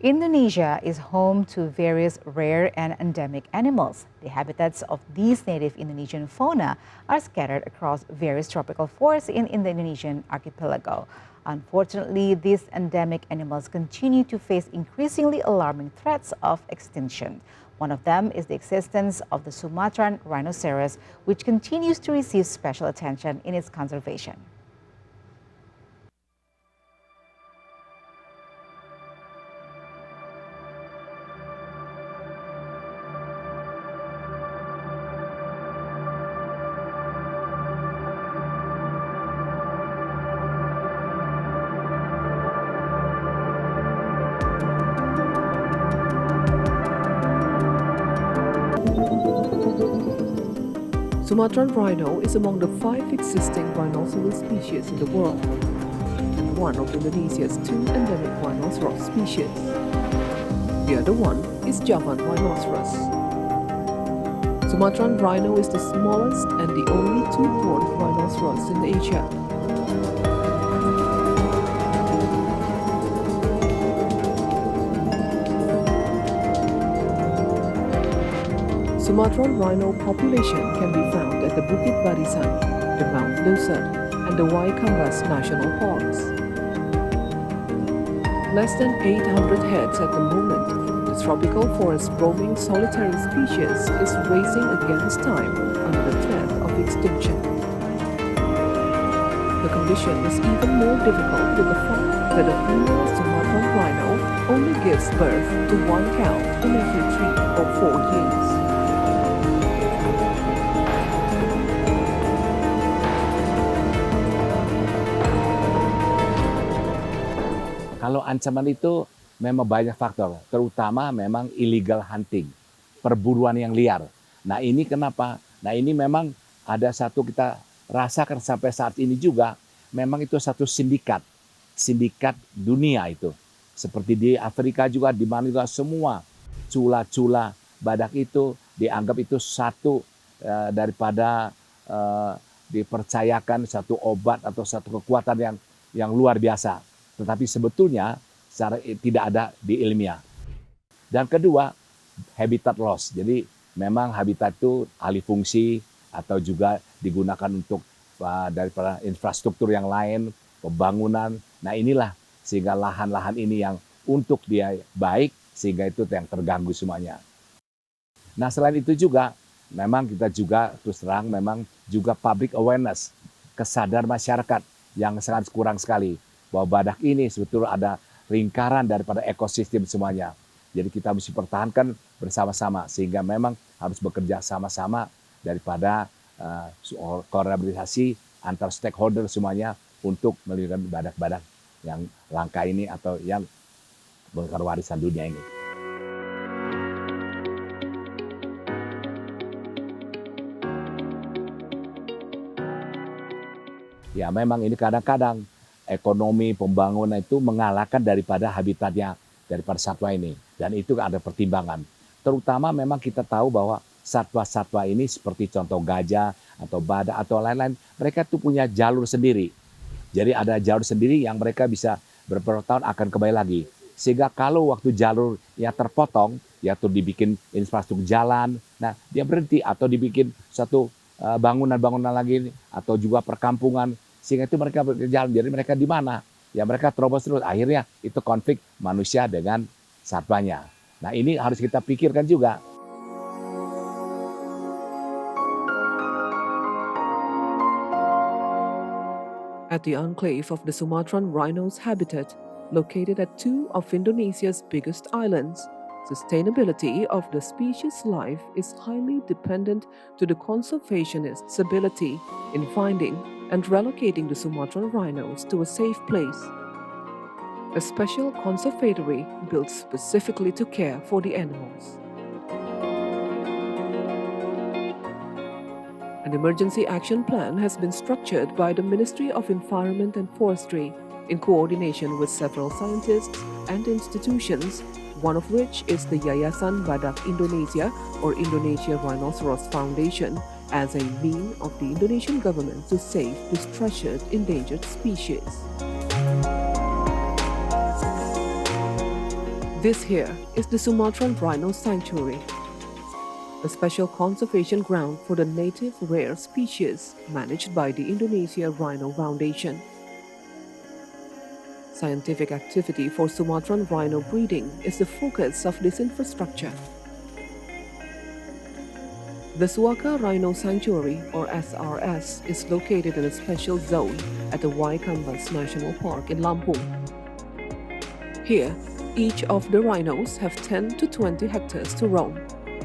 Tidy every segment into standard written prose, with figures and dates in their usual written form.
Indonesia is home to various rare and endemic animals. The habitats of these native Indonesian fauna are scattered across various tropical forests in the Indonesian archipelago. Unfortunately, these endemic animals continue to face increasingly alarming threats of extinction. One of them is the existence of the Sumatran rhinoceros, which continues to receive special attention in its conservation. Sumatran rhino is among the 5 existing rhinoceros species in the world, one of Indonesia's 2 endemic rhinoceros species. The other one is Javan rhinoceros. Sumatran rhino is the smallest and the only two-horned rhinoceros in Asia. Sumatran rhino population can be found at the Bukit Barisan, the Mount Leuser, and the Waikambas National Parks. Less than 800 heads at the moment, the tropical forest roaming solitary species is racing against time under the threat of extinction. The condition is even more difficult with the fact that a female Sumatran rhino only gives birth to one calf in every 3 or 4 years. Kalau ancaman itu memang banyak faktor, terutama memang illegal hunting, perburuan yang liar. Nah ini kenapa? Nah ini memang ada satu kita rasakan sampai saat ini juga, memang itu satu sindikat dunia itu. Seperti di Afrika juga, di mana juga semua cula-cula badak itu dianggap itu satu daripada dipercayakan satu obat atau satu kekuatan yang luar biasa. Tetapi sebetulnya tidak ada di ilmiah. Dan kedua, habitat loss. Jadi memang habitat itu alih fungsi atau juga digunakan untuk daripada infrastruktur yang lain, pembangunan. Nah inilah sehingga lahan-lahan ini yang untuk dia baik, sehingga itu yang terganggu semuanya. Nah selain itu juga, memang kita juga terus terang memang juga public awareness, kesadaran masyarakat yang sangat kurang sekali. Bahwa badak ini sebetulnya ada lingkaran daripada ekosistem semuanya. Jadi kita mesti pertahankan bersama-sama sehingga memang harus bekerja sama-sama daripada kolaborasi antar stakeholder semuanya untuk melindungi badak-badak yang langka ini atau yang berwarisan dunia ini. Ya memang ini kadang-kadang ekonomi pembangunan itu mengalahkan daripada habitatnya daripada satwa ini. Dan itu ada pertimbangan. Terutama memang kita tahu bahwa satwa-satwa ini seperti contoh gajah atau badak atau lain-lain, mereka tuh punya jalur sendiri. Jadi ada jalur sendiri yang mereka bisa beberapa tahun akan kembali lagi. Sehingga kalau waktu jalur ya terpotong, ya tuh dibikin infrastruktur jalan, nah dia berhenti atau dibikin satu bangunan-bangunan lagi atau juga perkampungan. Sehingga itu mereka berjalan, jadi mereka di mana? Ya mereka terobos terus, akhirnya itu konflik manusia dengan satwanya. Nah ini harus kita pikirkan juga. At the enclave of the Sumatran rhino's habitat, located at 2 of Indonesia's biggest islands, sustainability of the species' life is highly dependent to the conservationists' ability in finding and relocating the Sumatran rhinos to a safe place. A special conservatory built specifically to care for the animals. An emergency action plan has been structured by the Ministry of Environment and Forestry in coordination with several scientists and institutions, one of which is the Yayasan Badak Indonesia or Indonesia Rhinoceros Foundation, as a mean of the Indonesian government to save this treasured endangered species. This here is the Sumatran Rhino Sanctuary, a special conservation ground for the native rare species managed by the Indonesia Rhino Foundation. Scientific activity for Sumatran rhino breeding is the focus of this infrastructure. The Suaka Rhino Sanctuary, or SRS, is located in a special zone at the Waikambas National Park in Lampung. Here, each of the rhinos have 10 to 20 hectares to roam,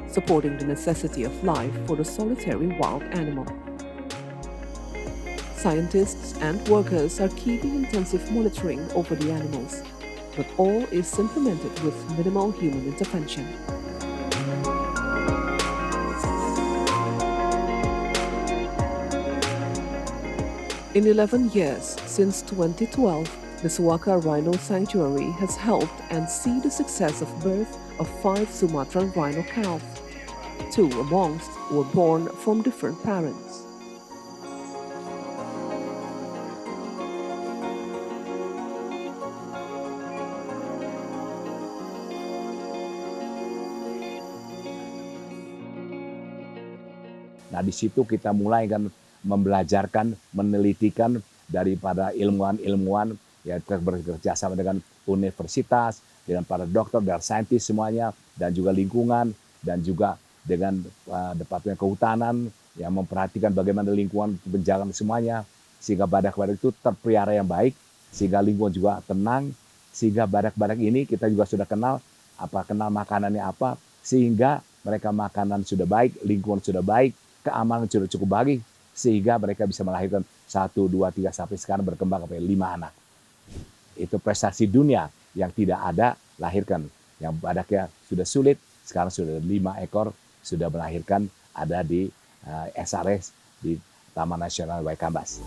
supporting the necessity of life for the solitary wild animal. Scientists and workers are keeping intensive monitoring over the animals, but all is implemented with minimal human intervention. In 11 years, since 2012, the Suaka Rhino Sanctuary has helped and see the success of birth of 5 Sumatran rhino calves. 2 amongst were born from different parents. Nah, di situ kita mulai kan membelajarkan, menelitikan daripada ilmuwan-ilmuwan ya bekerja sama dengan universitas, dengan para dokter dan saintis semuanya, dan juga lingkungan, dan juga dengan Departemen Kehutanan yang memperhatikan bagaimana lingkungan menjaga semuanya, sehingga badak-badak itu terpelihara yang baik, sehingga lingkungan juga tenang, sehingga badak-badak ini kita juga sudah kenal makanannya apa, sehingga mereka makanan sudah baik, lingkungan sudah baik, keamanan sudah cukup baik, sehingga mereka bisa melahirkan 1, 2, 3 sampai sekarang berkembang sampai 5 anak. Itu prestasi dunia yang tidak ada lahirkan. Yang badaknya sudah sulit, sekarang sudah 5 ekor sudah melahirkan ada di SRS di Taman Nasional Waikambas.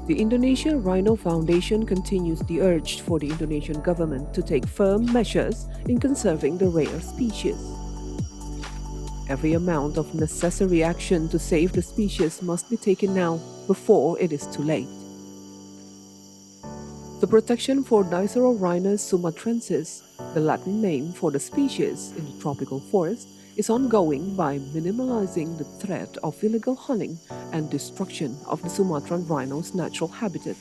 The Indonesia Rhino Foundation continues the urge for the Indonesian government to take firm measures in conserving the rare species. Every amount of necessary action to save the species must be taken now before it is too late. The protection for Dicerorhinus sumatrensis, the Latin name for the species in the tropical forest, is ongoing by minimalizing the threat of illegal hunting and destruction of the Sumatran rhino's natural habitat.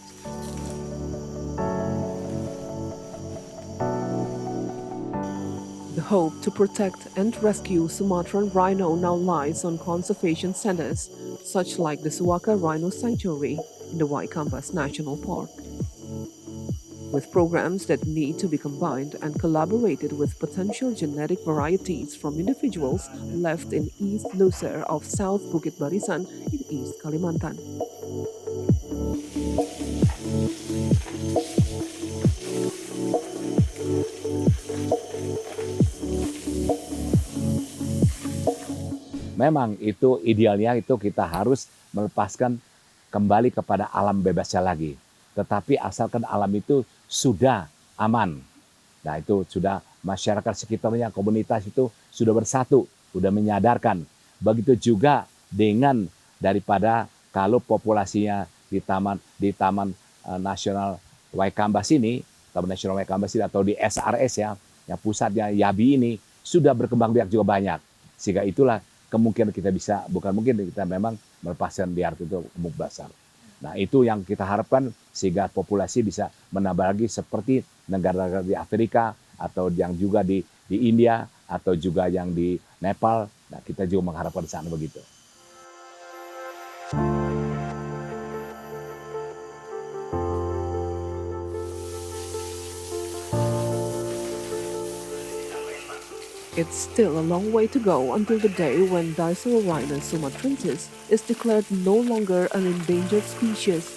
The hope to protect and rescue Sumatran rhino now lies on conservation centers, such like the Suaka Rhino Sanctuary in the Waikambas National Park. With programs that need to be combined and collaborated with potential genetic varieties from individuals left in East Luser of South Bukit Barisan in East Kalimantan. Memang itu idealnya itu kita harus melepaskan kembali kepada alam bebasnya lagi. Tetapi asalkan alam itu sudah aman. Nah itu sudah masyarakat sekitarnya, komunitas itu sudah bersatu, sudah menyadarkan. Begitu juga dengan daripada kalau populasinya di Taman Nasional Waikambas ini, Taman Nasional Waikambas ini atau di SRS ya, yang pusatnya Yabi ini sudah berkembang biak juga banyak. Sehingga itulah kemungkinan kita bisa, bukan mungkin kita memang melepaskan liar itu umum besar. Nah itu yang kita harapkan sehingga populasi bisa menambah lagi seperti negara-negara di Afrika atau yang juga di India atau juga yang di Nepal. Nah kita juga mengharapkan sana begitu. It's still a long way to go until the day when Dicerorhinus sumatrensis is declared no longer an endangered species.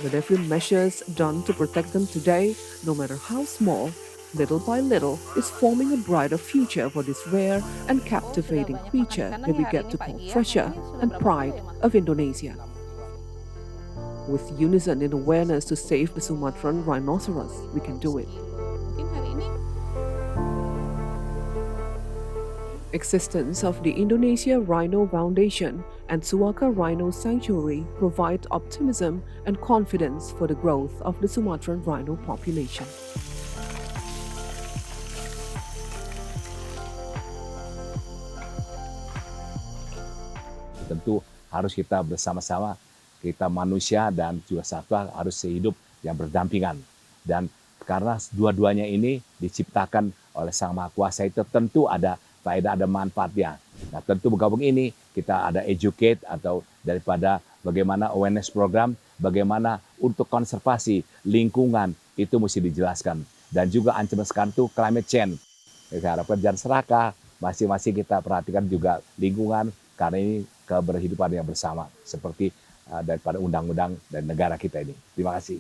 But every measures done to protect them today, no matter how small, little by little, is forming a brighter future for this rare and captivating creature that we get to call treasure and pride of Indonesia. With unison in awareness to save the Sumatran rhinoceros, we can do it. Existence of the Indonesia Rhino Foundation and Suaka Rhino Sanctuary provide optimism and confidence for the growth of the Sumatran rhino population. Tentu harus kita bersama-sama, kita manusia dan juga satwa harus sehidup yang berdampingan. Dan karena dua-duanya ini diciptakan oleh Sang Maha Kuasa, itu tentu ada faedah, ada manfaatnya. Nah, tentu bergabung ini kita ada educate atau daripada bagaimana awareness program, bagaimana untuk konservasi lingkungan itu mesti dijelaskan. Dan juga ancaman sekarang itu climate change. Saya harapkan jangan serakah, masing-masing kita perhatikan juga lingkungan, karena ini keberhidupan yang bersama seperti daripada undang-undang dan negara kita ini. Terima kasih.